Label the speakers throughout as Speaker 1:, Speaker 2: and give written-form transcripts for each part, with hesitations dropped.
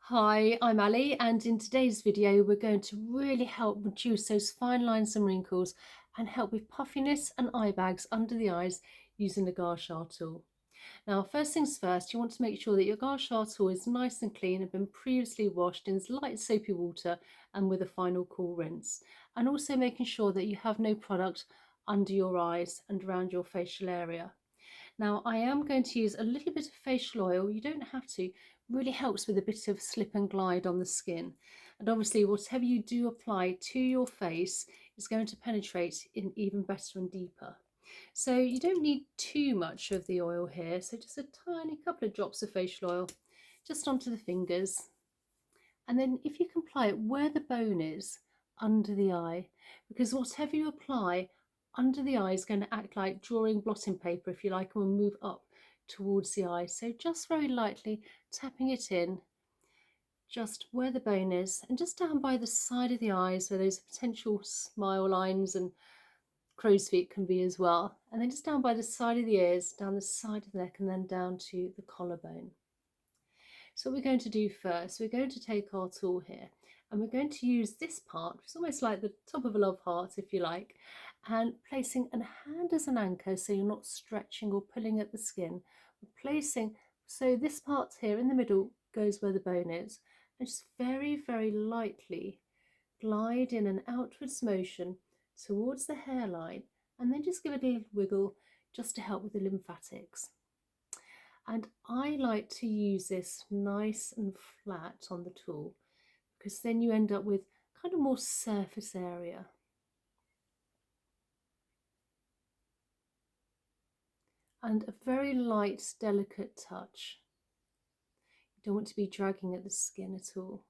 Speaker 1: Hi, I'm Ali, and in today's video we're going to really help reduce those fine lines and wrinkles and help with puffiness and eye bags under the eyes using the Gua Sha tool. Now, first things first, you want to make sure that your Gua Sha tool is nice and clean and been previously washed in light soapy water and with a final cool rinse, and also making sure that you have no product under your eyes and around your facial area. Now I am going to use a little bit of facial oil. You don't have to. It really helps with a bit of slip and glide on the skin. And obviously whatever you do apply to your face is going to penetrate in even better and deeper. So you don't need too much of the oil here. So just a tiny couple of drops of facial oil just onto the fingers. And then if you can apply it where the bone is, under the eye, because whatever you apply under the eye is going to act like drawing blotting paper, if you like, and will move up towards the eye. So just very lightly tapping it in, just where the bone is, and just down by the side of the eyes where those potential smile lines and crow's feet can be as well. And then just down by the side of the ears, down the side of the neck, and then down to the collarbone. So what we're going to do first, we're going to take our tool here and we're going to use this part, which is almost like the top of a love heart if you like, and placing a hand as an anchor so you're not stretching or pulling at the skin. We're placing, so this part here in the middle goes where the bone is, and just very, very lightly glide in an outwards motion towards the hairline, and then just give it a little wiggle just to help with the lymphatics. And I like to use this nice and flat on the tool because then you end up with kind of more surface area. And a very light, delicate touch. You don't want to be dragging at the skin at all.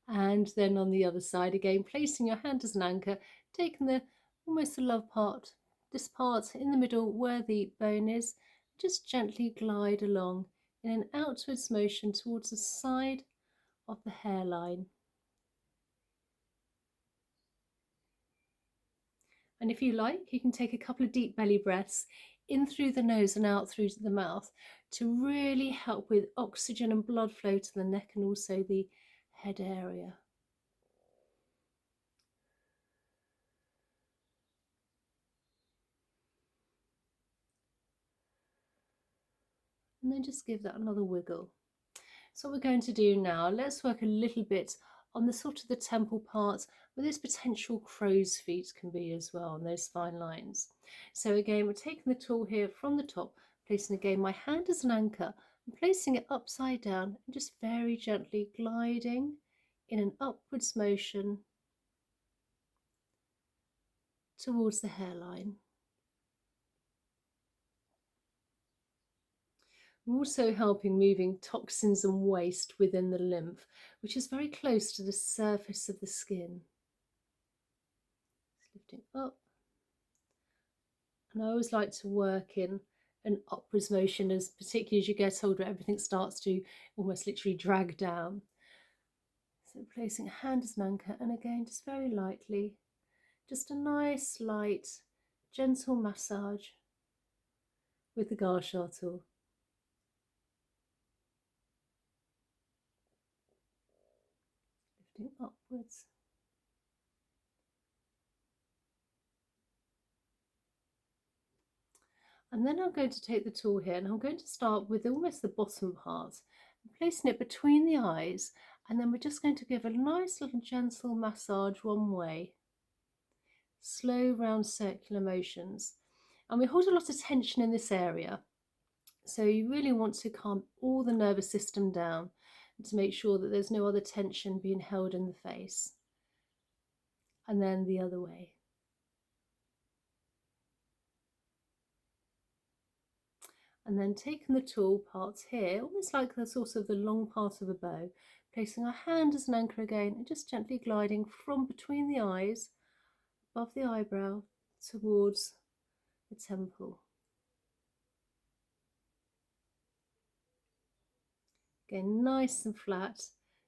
Speaker 1: And then on the other side again, placing your hand as an anchor, taking the almost the love part, this part in the middle where the bone is, just gently glide along in an outwards motion towards the side of the hairline. And if you like, you can take a couple of deep belly breaths in through the nose and out through the mouth to really help with oxygen and blood flow to the neck and also the head area. And then just give that another wiggle. So what we're going to do now, let's work a little bit on the sort of the temple parts where those potential crow's feet can be as well, and those fine lines. So again, we're taking the tool here from the top, placing again my hand as an anchor and placing it upside down and just very gently gliding in an upwards motion towards the hairline. We're also helping moving toxins and waste within the lymph, which is very close to the surface of the skin. Just lifting up. And I always like to work in an upwards motion, as particularly as you get older, everything starts to almost literally drag down. So placing a hand as an anchor, and again, just very lightly, just a nice, light, gentle massage with the Gua Sha tool. Lifting upwards. And then I'm going to take the tool here and I'm going to start with almost the bottom part, placing it between the eyes, and then we're just going to give a nice little gentle massage one way. Slow round circular motions. And we hold a lot of tension in this area. So you really want to calm all the nervous system down and to make sure that there's no other tension being held in the face. And then the other way. And then taking the tool parts here, almost like the sort of the long part of a bow, placing our hand as an anchor again and just gently gliding from between the eyes, above the eyebrow, towards the temple. Again, nice and flat,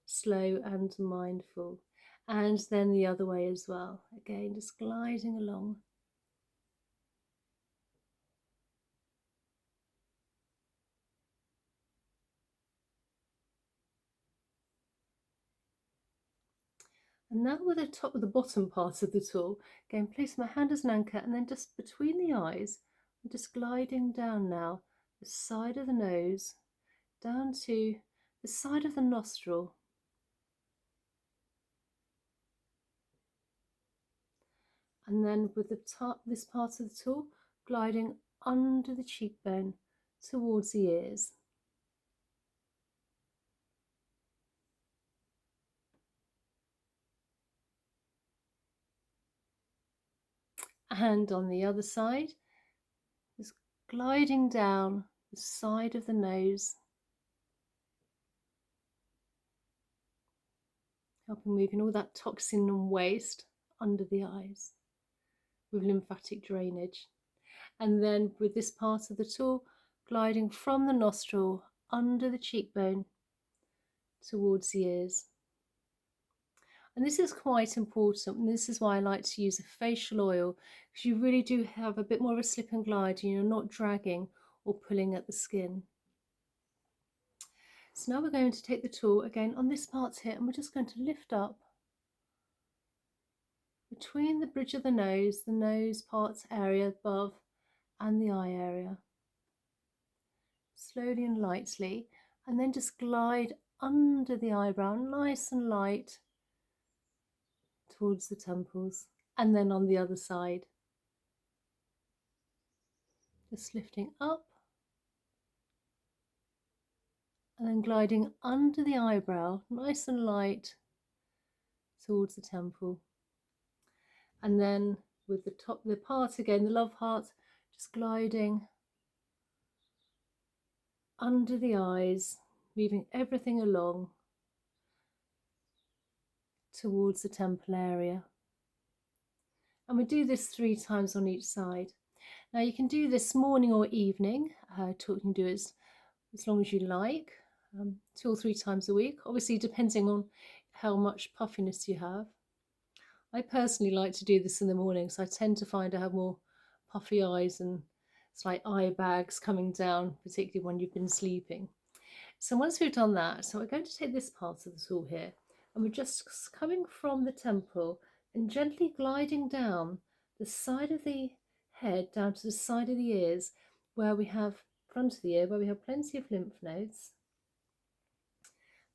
Speaker 1: slow and mindful. And then the other way as well. Again, just gliding along. And now with the bottom part of the tool, again place my hand as an anchor, and then just between the eyes, I'm just gliding down now the side of the nose, down to the side of the nostril. And then with the top, this part of the tool, gliding under the cheekbone towards the ears. And on the other side, just gliding down the side of the nose, helping moving all that toxin and waste under the eyes with lymphatic drainage. And then with this part of the tool, gliding from the nostril under the cheekbone towards the ears. And this is quite important, and this is why I like to use a facial oil, because you really do have a bit more of a slip and glide, and you're not dragging or pulling at the skin. So now we're going to take the tool again on this part here, and we're just going to lift up between the bridge of the nose part area above, and the eye area. Slowly and lightly, and then just glide under the eyebrow, nice and light, towards the temples, and then on the other side. Just lifting up, and then gliding under the eyebrow, nice and light, towards the temple. And then with the part again, the love heart, just gliding under the eyes, moving everything along towards the temple area. And we do this 3 times on each side. Now you can do this morning or evening. You can do it as long as you like, 2 or 3 times a week, obviously depending on how much puffiness you have. I personally like to do this in the morning, so I tend to find I have more puffy eyes and it's like eye bags coming down, particularly when you've been sleeping. So once we've done that, so we're going to take this part of the tool here, and we're just coming from the temple and gently gliding down the side of the head, down to the side of the ears, where we have front of the ear, where we have plenty of lymph nodes,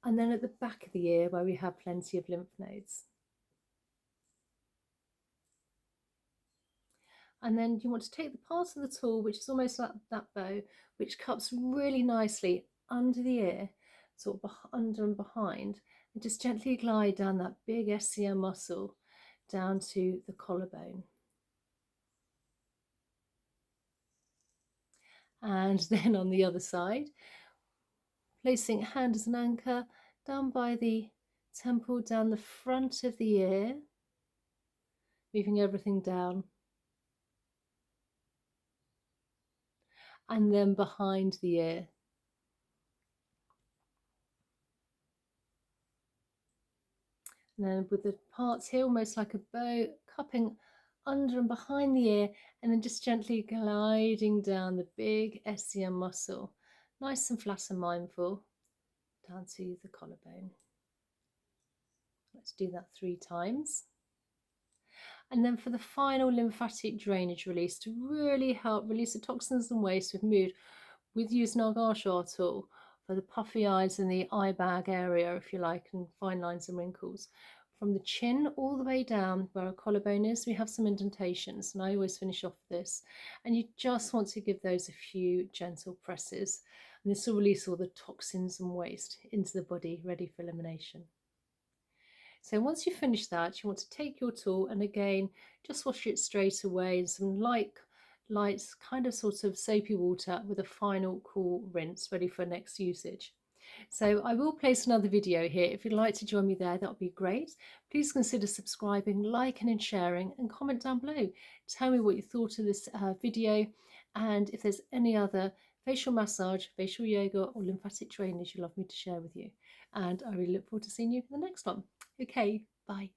Speaker 1: and then at the back of the ear, where we have plenty of lymph nodes. And then you want to take the part of the tool, which is almost like that bow, which cups really nicely under the ear, sort of under and behind, and just gently glide down that big SCM muscle down to the collarbone. And then on the other side, placing a hand as an anchor down by the temple, down the front of the ear, moving everything down. And then behind the ear. And then with the parts here, almost like a bow, cupping under and behind the ear, and then just gently gliding down the big SCM muscle, nice and flat and mindful, down to the collarbone. Let's do that 3 times. And then for the final lymphatic drainage release, to really help release the toxins and waste we've moved with using our Gua Sha tool for the puffy eyes and the eye bag area, if you like, and fine lines and wrinkles. From the chin all the way down where our collarbone is, we have some indentations, and I always finish off this. And you just want to give those a few gentle presses, and this will release all the toxins and waste into the body, ready for elimination. So once you finish that, you want to take your tool and again, just wash it straight away in some light kind of sort of soapy water with a final cool rinse ready for next usage. So I will place another video here. If you'd like to join me there, that would be great. Please consider subscribing, liking and sharing, and comment down below. Tell me what you thought of this video, and if there's any other facial massage, facial yoga or lymphatic drainage you'd love me to share with you. And I really look forward to seeing you in the next one. Okay, bye.